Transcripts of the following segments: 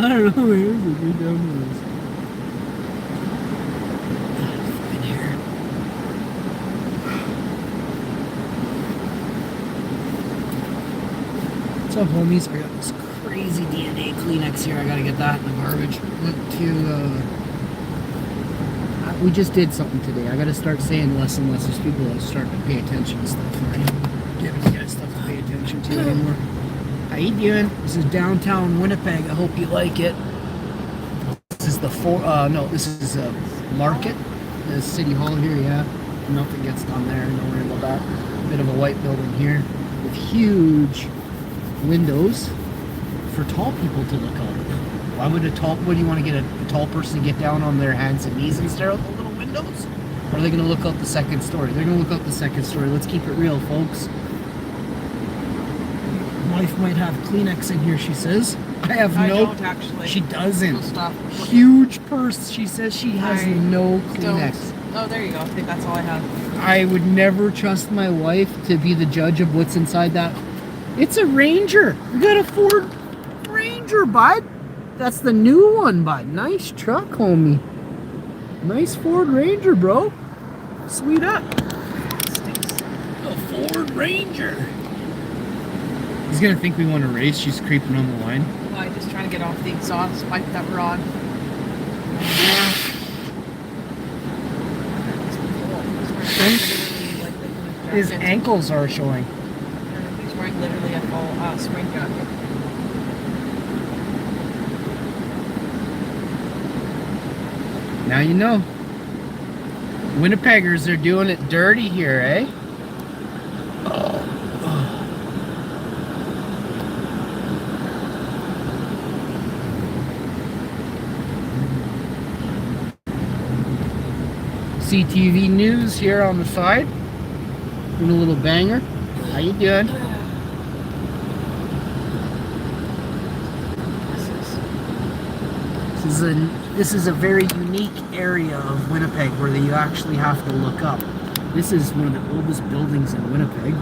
I don't know, here's a good dumb fucking hair. What's up, homies? I got this crazy DNA Kleenex here. I gotta get that in the garbage. We just did something today. I gotta start saying less and less. There's people that are starting to pay attention to stuff. Right? Giving you guys stuff to pay attention to anymore. How you doing? This is downtown Winnipeg. I hope you like it. This is the this is a market. The city hall here, yeah. Nothing gets done there. Don't worry about that. Bit of a white building here with huge windows for tall people to look out. Why would what do you want to get a tall person to get down on their hands and knees and stare out the little windows? Or are they going to look out the second story? They're going to look out the second story. Let's keep it real, folks. Wife might have Kleenex in here, she says. I don't actually. She doesn't. Huge purse. She says she has no Kleenex. Oh, there you go. I think that's all I have. I would never trust my wife to be the judge of what's inside that. It's a Ranger. We got a Ford Ranger, bud. That's the new one, bud. Nice truck, homie. Nice Ford Ranger, bro. Sweet up. A Ford Ranger. He's gonna think we want to race. She's creeping on the line. Well, I'm just trying to get off the exhaust pipe that we're on. His ankles are showing. He's wearing literally a full spring jacket. Now you know. Winnipeggers are doing it dirty here, eh? CTV News here on the side. Doing a little banger. How you doing? This is a very unique area of Winnipeg where you actually have to look up. This is one of the oldest buildings in Winnipeg.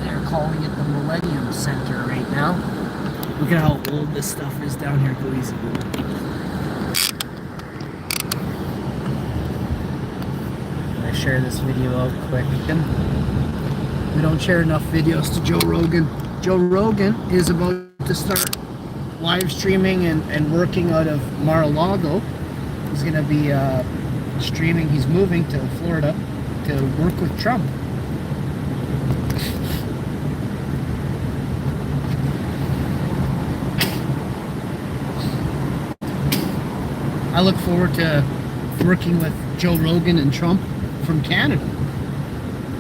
They're calling it the Millennium Center right now. Look at how old this stuff is down here. Go easy. I share this video out quick. We don't share enough videos to Joe Rogan. Joe Rogan is about to start live streaming and working out of Mar-a-Lago. He's going to be streaming. He's moving to Florida to work with Trump. I look forward to working with Joe Rogan and Trump from Canada.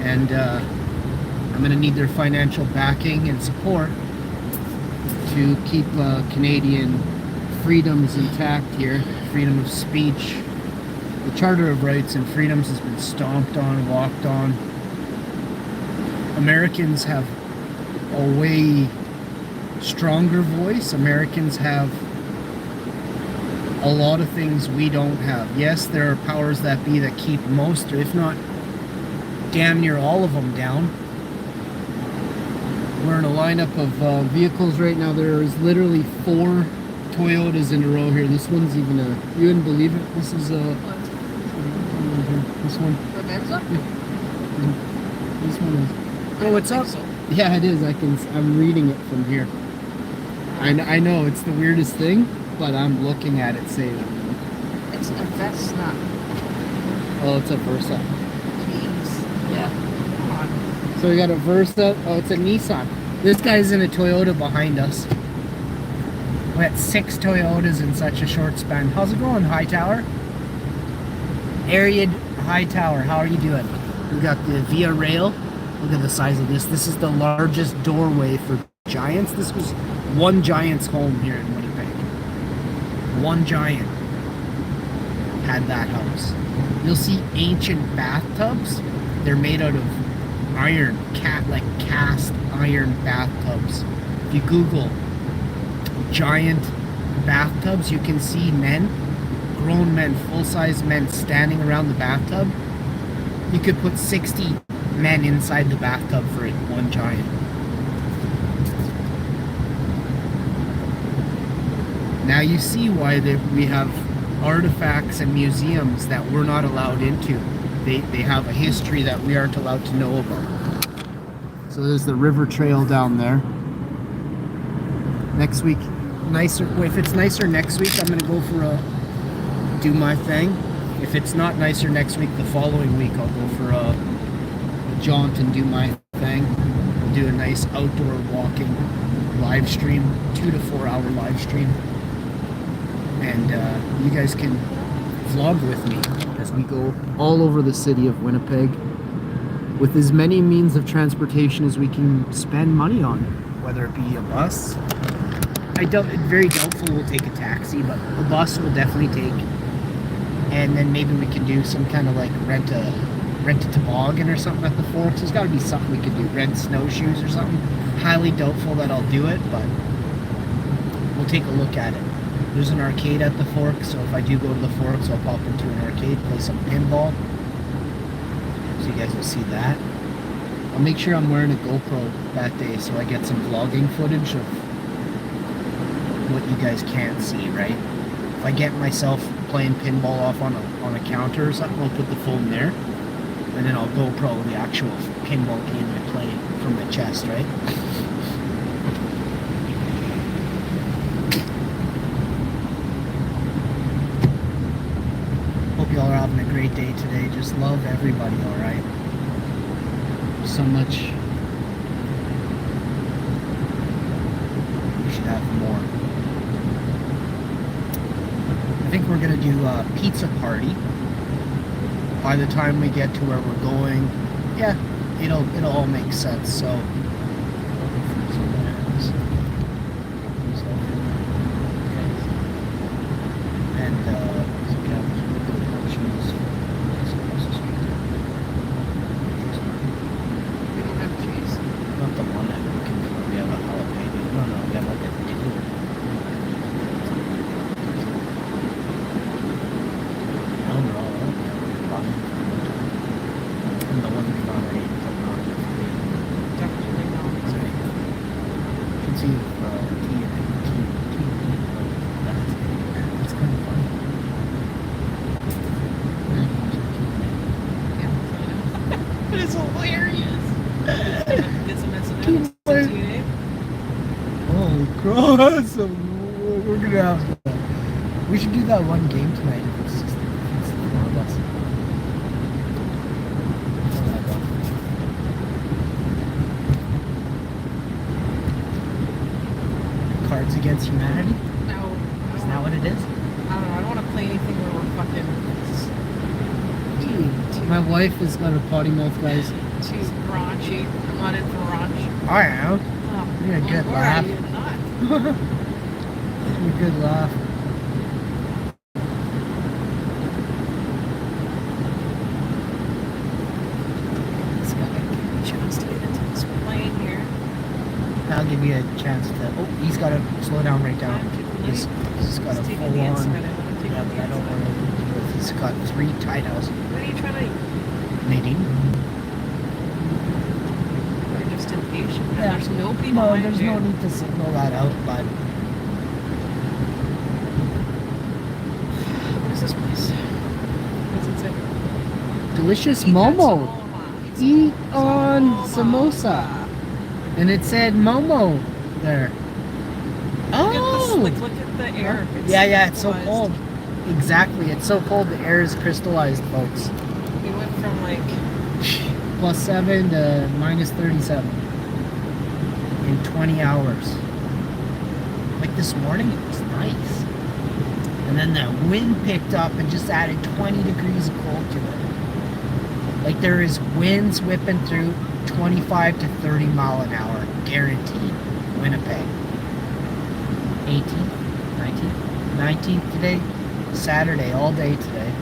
And I'm going to need their financial backing and support to keep Canadian freedoms intact here. Freedom of speech. The Charter of Rights and Freedoms has been stomped on, walked on. Americans have a way stronger voice. Americans have a lot of things we don't have. Yes, there are powers that be that keep most, or if not damn near all of them down. We're in a lineup of vehicles right now. There is literally 4 Toyotas in a row here. This one's even you wouldn't believe it. This is this one. Yeah. This one is. Oh, what's up? So. Yeah, it is. I'm reading it from here. I know it's the weirdest thing, but I'm looking at it saying. It's a Vesna. Oh, it's a Versa. Jeez. Yeah. So we got a Versa. Oh, it's a Nissan. This guy's in a Toyota behind us. We had 6 Toyotas in such a short span. How's it going, Hightower? Ariad Hightower, how are you doing? We got the Via Rail. Look at the size of this. This is the largest doorway for Giants. This was one Giant's home here in Winnipeg. One Giant had that house. You'll see ancient bathtubs. They're made out of iron, cast iron bathtubs. If you Google giant bathtubs, you can see men, grown men, full-size men standing around the bathtub. You could put 60 men inside the bathtub for it, one Giant. Now you see why we have artifacts and museums that we're not allowed into. They have a history that we aren't allowed to know about. So there's the river trail down there. Next week, if it's nicer next week, I'm gonna go for do my thing. If it's not nicer next week, the following week I'll go for a jaunt and do my thing. We'll do a nice outdoor walking live stream, 2 to 4 hour live stream, and you guys can vlog with me as we go all over the city of Winnipeg with as many means of transportation as we can spend money on, whether it be a bus. Very doubtful we'll take a taxi, but a bus will definitely take. And then maybe we can do some kind of like rent a toboggan or something at the Forks. There's got to be something we could do. Rent snowshoes or something. Highly doubtful that I'll do it, but we'll take a look at it. There's an arcade at the Forks, so if I do go to the Forks, I'll pop into an arcade, play some pinball. So you guys will see that. I'll make sure I'm wearing a GoPro that day so I get some vlogging footage of what you guys can't see, right? If I get myself playing pinball off on a counter or something, I'll put the phone there, and then I'll GoPro the actual pinball game I play from my chest, right? Hope y'all are having a great day today. Just love everybody, alright? So much. We should have more. I think we're gonna do a pizza party. By the time we get to where we're going, yeah, it'll all make sense. So, and We don't have cheese. not the one I'm looking for. We have a jalapeno. No, we have like a two. And the one we found ate, but not Definitely not. sorry. You can see tea in it. Tea. That's kind of fun. Yeah, I know. But it's hilarious. Get some S&Ms. Keep Holy crap! So we're gonna have. We should do that one game tonight. If it's just the four of us. Cards Against Humanity? No. Isn't that what it is? I don't know. I don't want to play anything where we're fucking My wife is gonna potty mouth, guys. too raunchy. I'm not in for raunch. I am. Oh, You're a good or laugh. are you not? You're a good laugh. This guy gave me a chance to get into this plane here. I'll give you a chance to. Oh, he's got to slow down right down. He's got a taking full the on. inside. I want to take Yeah, the but I don't inside. want to. He's got 3 tie downs. What are you trying to? Nadine? You're just impatient. Yeah. There's nobody No, behind there's you. no need to signal that out, but What is this place? What's it say? delicious Eat that Momo. samosa. Eat on samosa. And it said Momo there. Oh! Look at the air. Yeah, it's so crystallized. cold. Exactly, it's so cold. The air is crystallized, folks. We went from like +7 to -37 in 20 hours. Like this morning, it was nice. And then the wind picked up and just added 20 degrees of cold to it. Like there is winds whipping through 25 to 30 mile an hour, guaranteed. Winnipeg. 18th, 19th, 19th today. Saturday, all day today.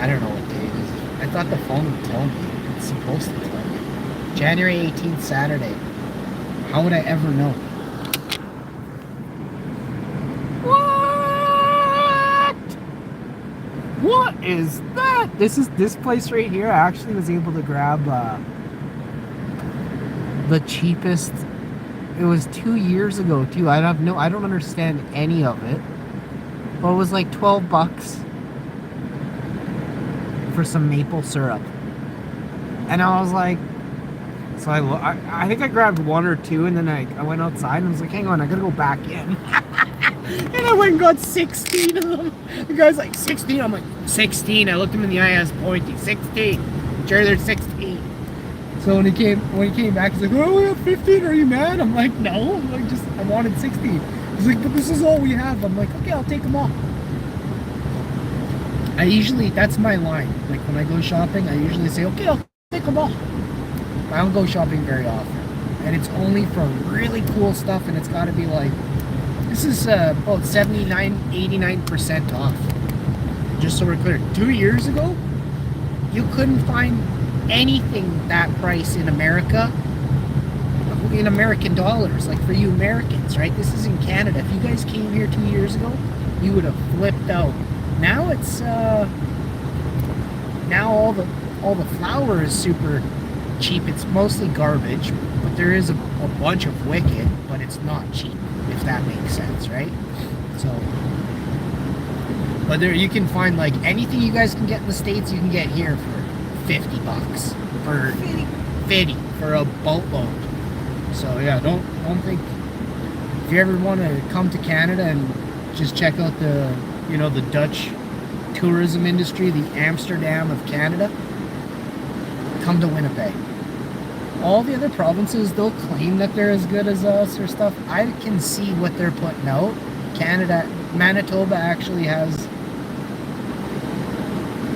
I don't know what day it is. I thought the phone would tell me. It's supposed to tell me. January 18th, Saturday. How would I ever know? What? What is that? This place right here. I actually was able to grab the cheapest it was 2 years ago too. I don't understand any of it. But it was like $12 for some maple syrup. And I was like, so I think I grabbed one or two, and then I went outside and I was like, hang on, I gotta go back in. And I went and got 16 of them. The guy's like, 16? I'm like, 16. I looked him in the eye, I was pointing, 16. Sure, there's 16. So when he came back, he's like, oh, we have 15, are you mad? I'm like, no, I wanted 16. He's like, but this is all we have. I'm like, okay, I'll take them all. That's my line. Like when I go shopping, I usually say, okay, I'll take them all. I don't go shopping very often. And it's only for really cool stuff, and it's gotta be like, this is about 79, 89% off. Just so we're clear. 2 years ago, you couldn't find anything that price in America, in American dollars, like for you Americans, right? This is in Canada. If you guys came here 2 years ago, you would have flipped out. Now it's now all the flour is super cheap. It's mostly garbage, but there is a bunch of wicked, but it's not cheap, if that makes sense, right? So, but there you can find like anything you guys can get in the States, you can get here for $50 for 50 for a boatload. So yeah, don't think, if you ever want to come to Canada and just check out the Dutch tourism industry, the Amsterdam of Canada, come to Winnipeg. All the other provinces, they'll claim that they're as good as us or stuff. I can see what they're putting out. Manitoba actually has,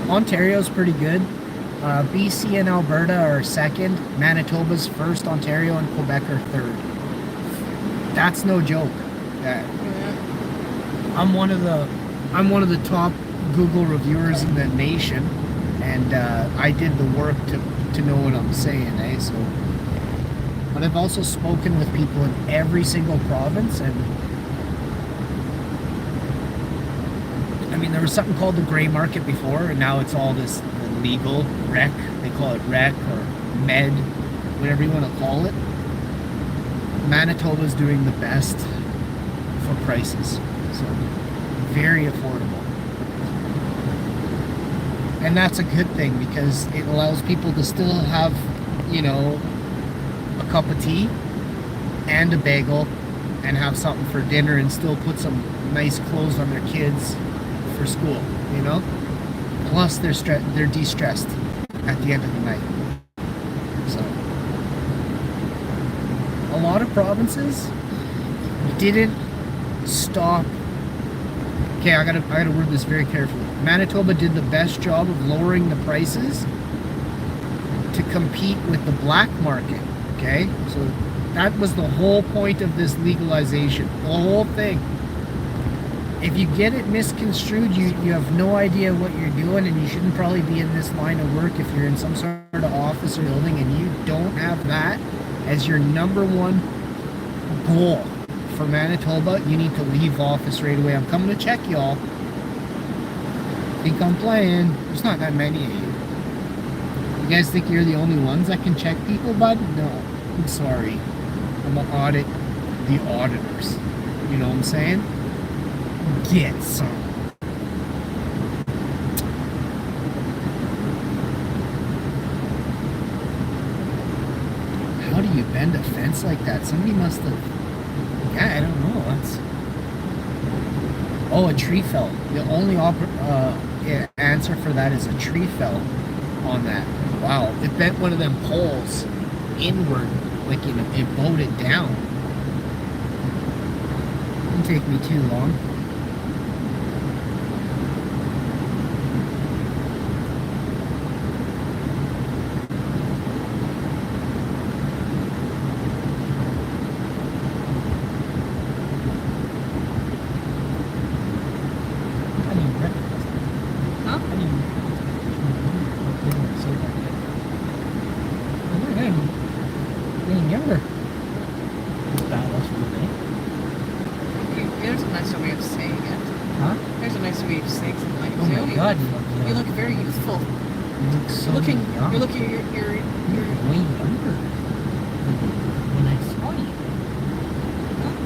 Ontario's pretty good. BC and Alberta are second. Manitoba's first. Ontario and Quebec are third. That's no joke. I'm one of the top Google reviewers in the nation, and I did the work to know what I'm saying, eh? So, but I've also spoken with people in every single province, and I mean, there was something called the gray market before, and now it's all this legal rec. They call it rec or med, whatever you want to call it. Manitoba's doing the best for prices, so very affordable. And that's a good thing, because it allows people to still have, a cup of tea and a bagel and have something for dinner, and still put some nice clothes on their kids for school, Plus they're de-stressed at the end of the night. So a lot of provinces didn't stop. Okay, I gotta word this very carefully. Manitoba did the best job of lowering the prices to compete with the black market. Okay, so that was the whole point of this legalization. The whole thing. If you get it misconstrued, you have no idea what you're doing, and you shouldn't probably be in this line of work if you're in some sort of office or building and you don't have that as your number one goal for Manitoba. You need to leave office right away. I'm coming to check y'all. Think I'm playing. There's not that many of you. You guys think you're the only ones that can check people, bud? No. I'm sorry. I'm gonna audit the auditors. You know what I'm saying? Get some. How do you bend a fence like that? Somebody must have... Yeah, I don't know. Oh, a tree fell. The only answer for that is a tree fell on that. Wow, it bent one of them poles inward, like it bowed it down. Didn't take me too long.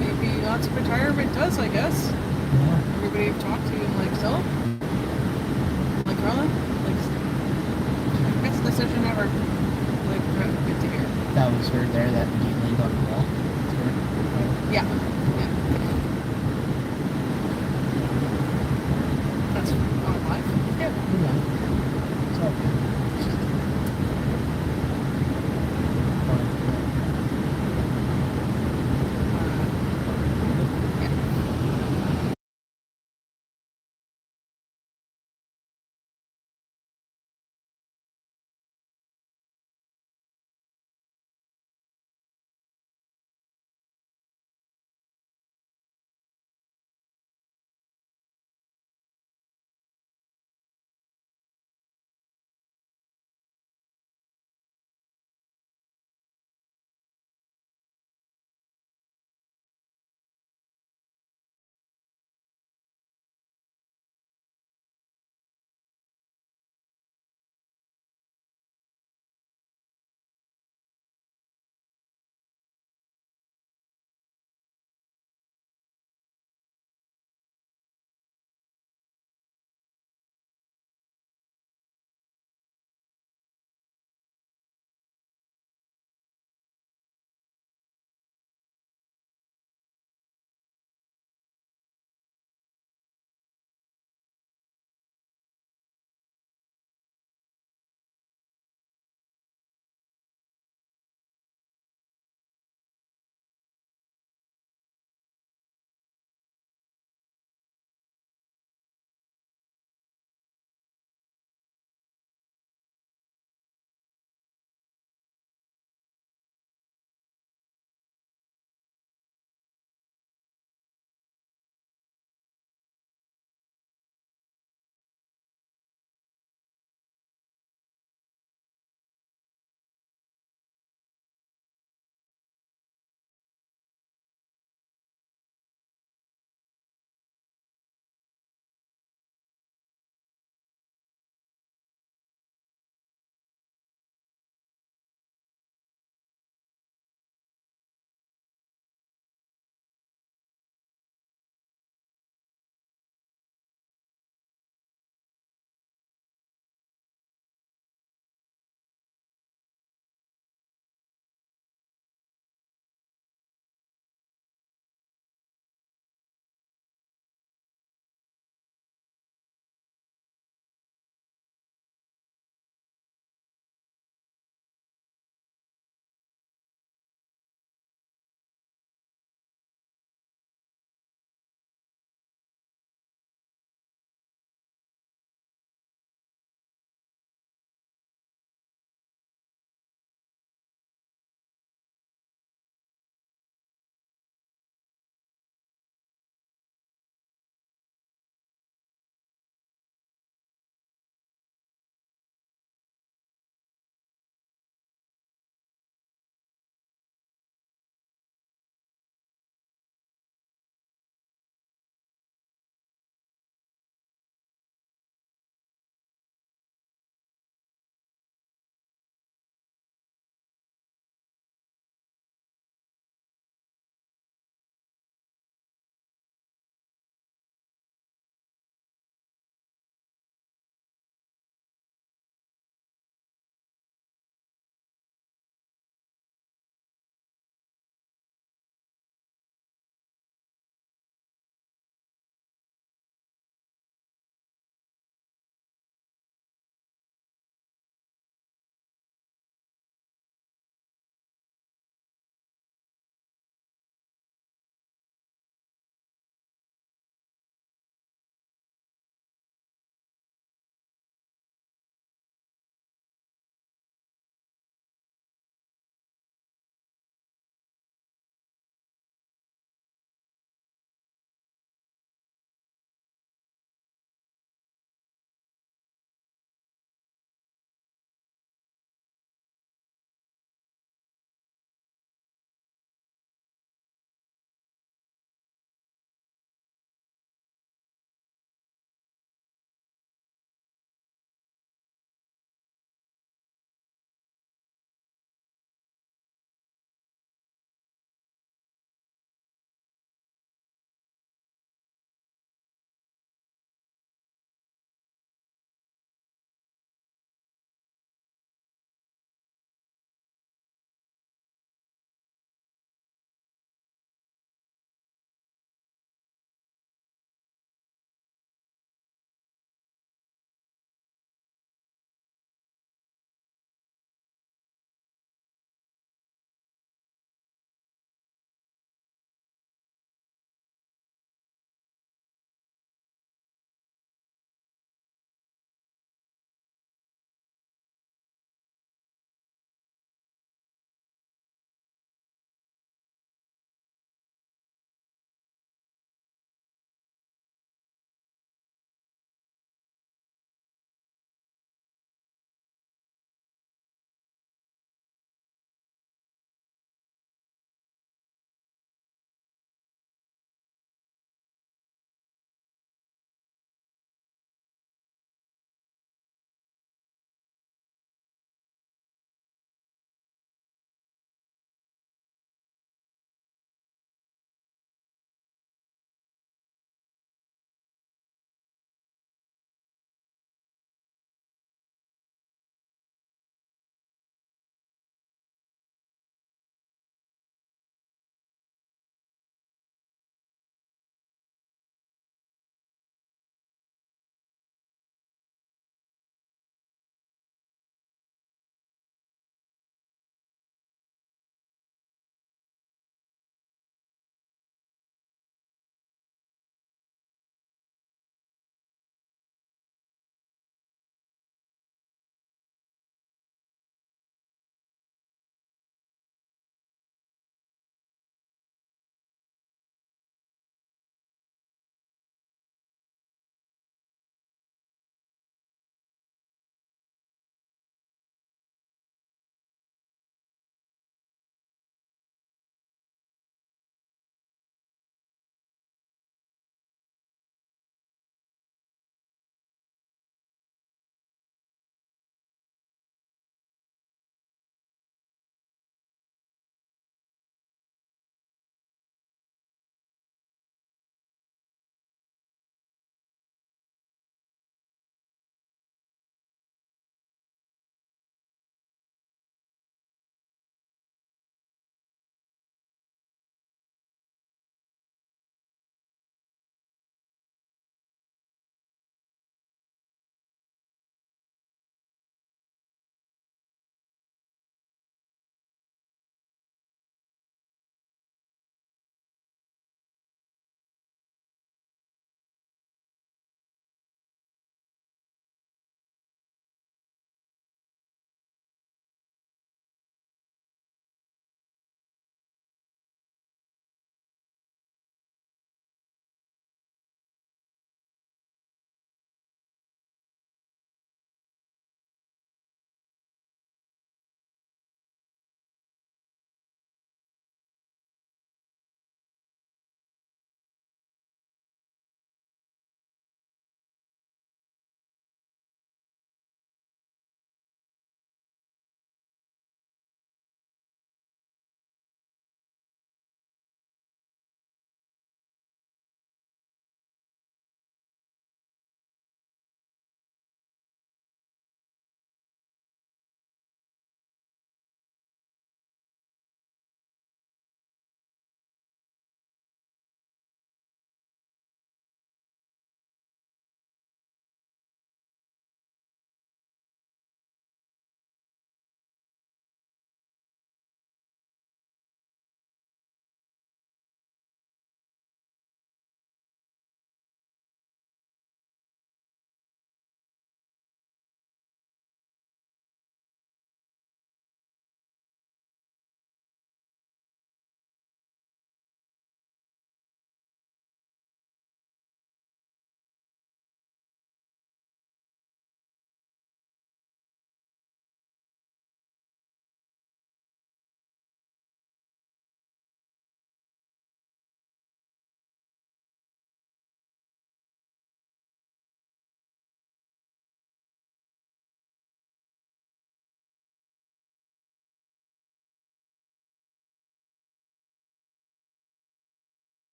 maybe lots of retirement does, I guess. Yeah. Everybody I've talked to, I'm like, so? Like, Carla? Like, best decision ever. Like, good to hear. That was her there that you leaned on the wall. That's her. Yeah. Yeah. That's not live. Yeah. Yeah. It's all good.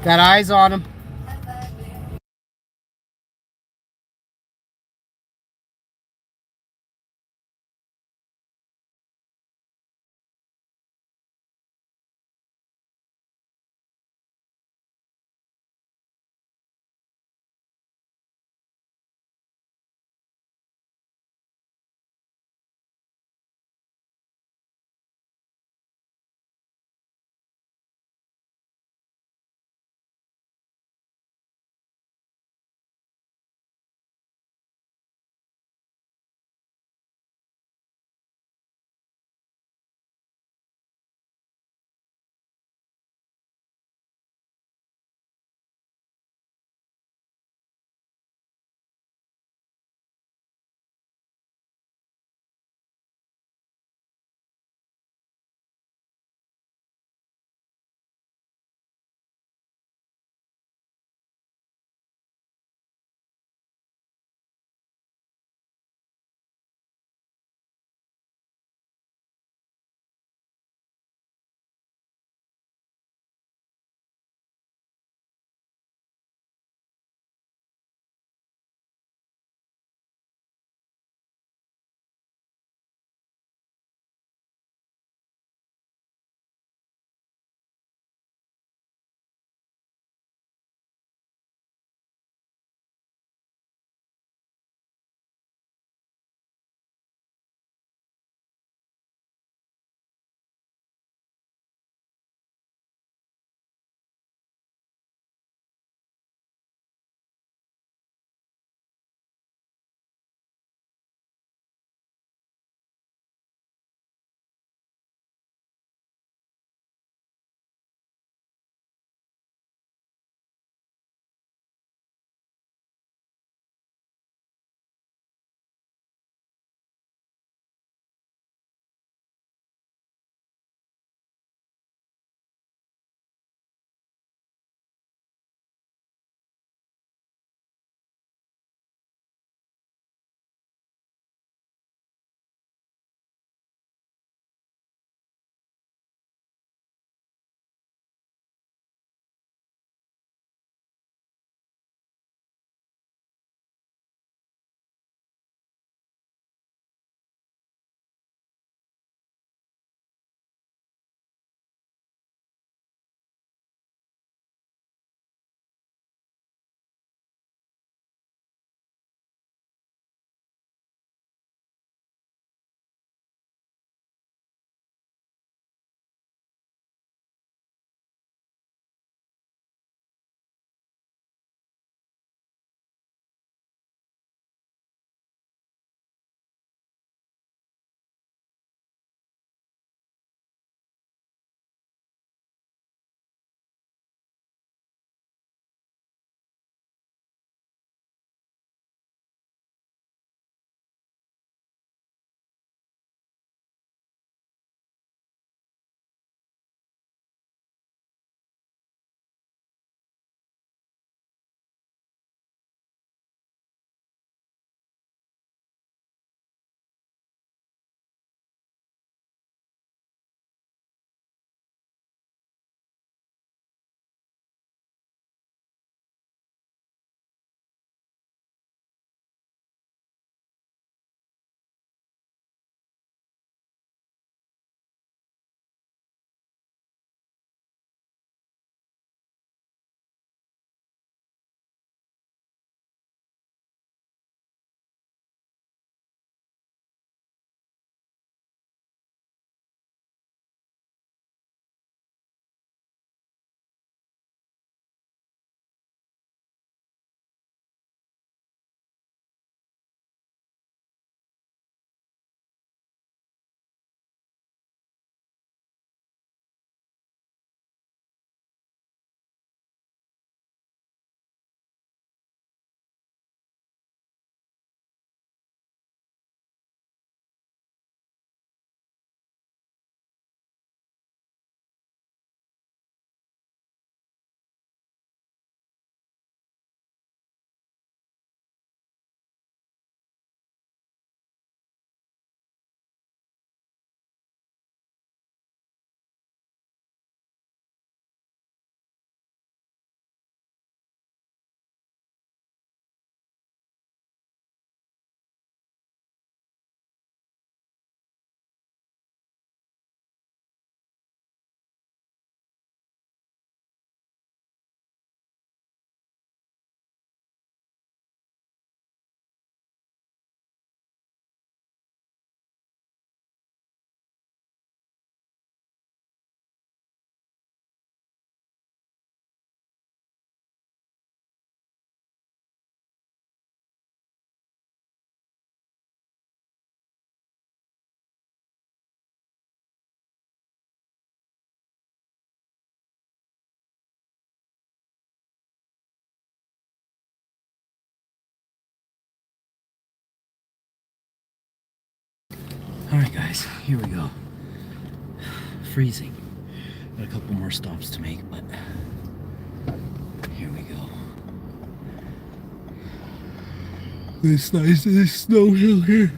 Got eyes on him. Alright guys, here we go. Freezing. Got a couple more stops to make, but here we go. This nice snow hill here.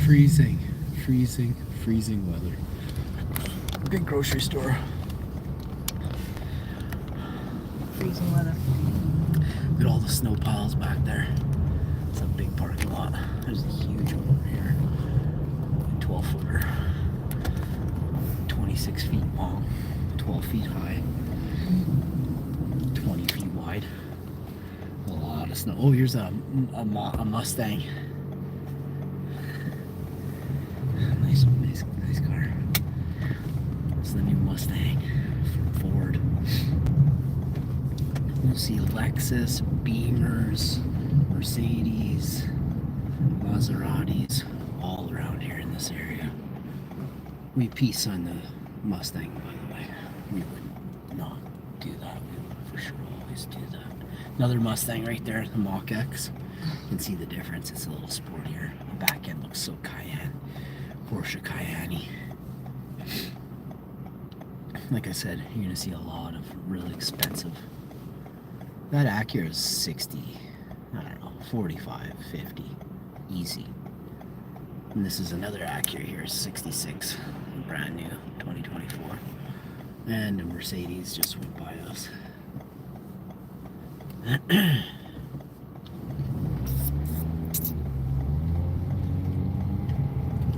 Freezing, freezing, freezing weather. Big grocery store. Freezing weather. Look at all the snow piles back there. It's a big parking lot. There's a huge one over here. 12-footer. 26 feet long. 12 feet high. 20 feet wide. A lot of snow. Oh, here's a Mustang. Nice car. It's the new Mustang from Ford. You'll see Lexus, Beamers, Mercedes, Maseratis, all around here in this area. We peace on the Mustang, by the way. We would not do that. We would for sure always do that. Another Mustang right there, the Mach X. You can see the difference. It's a little sportier. The back end looks so Cayenne. Porsche Cayenne. Like I said, you're going to see a lot of really expensive. That Acura is 60, I don't know, 45, 50, easy. And this is another Acura here, 66, brand new, 2024. And a Mercedes just went by us.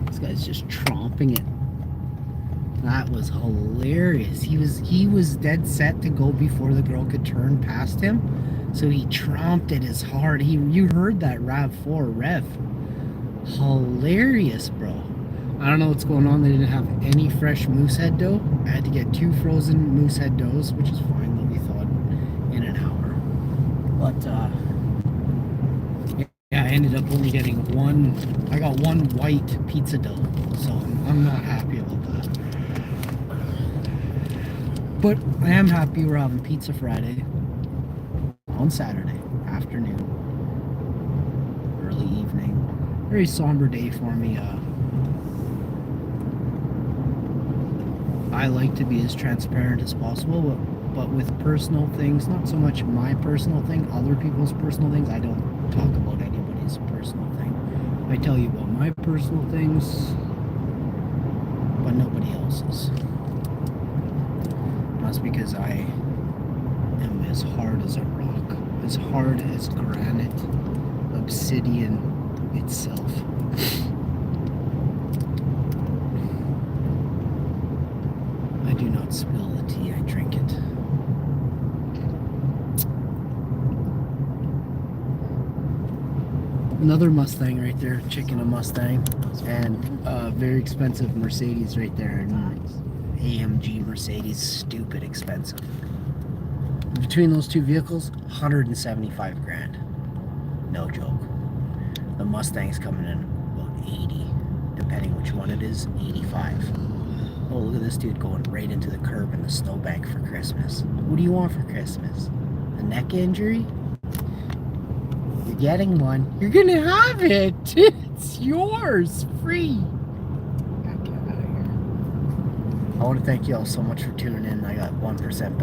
This guy's just tromping it. That was hilarious. He was dead set to go before the girl could turn past him. So he tromped it as hard. You heard that RAV4 rev. Hilarious, bro. I don't know what's going on. They didn't have any fresh moose head dough. I had to get 2 frozen moose head doughs, which is fine. They'll be thawed in an hour. But yeah, I ended up only getting one. I got 1 white pizza dough, so I'm not happy about that. But I am happy we're having Pizza Friday on Saturday afternoon, early evening. Very somber day for me. I like to be as transparent as possible, but with personal things, not so much my personal thing, other people's personal things. I don't talk about anybody's personal thing. I tell you about my personal things, but nobody else's. That's because I am as hard as a rock, as hard as granite, obsidian itself. I do not spill the tea, I drink it. Another Mustang right there, chicken a Mustang, and a very expensive Mercedes right there. AMG Mercedes, stupid expensive. Between those two vehicles, 175 grand. No joke. The Mustang's coming in about 80, depending which one it is, 85. Oh, look at this dude going right into the curb in the snowbank for Christmas. What do you want for Christmas? A neck injury? You're getting one. You're gonna have it. It's yours, free. I want to thank you all so much for tuning in. I got 1% back.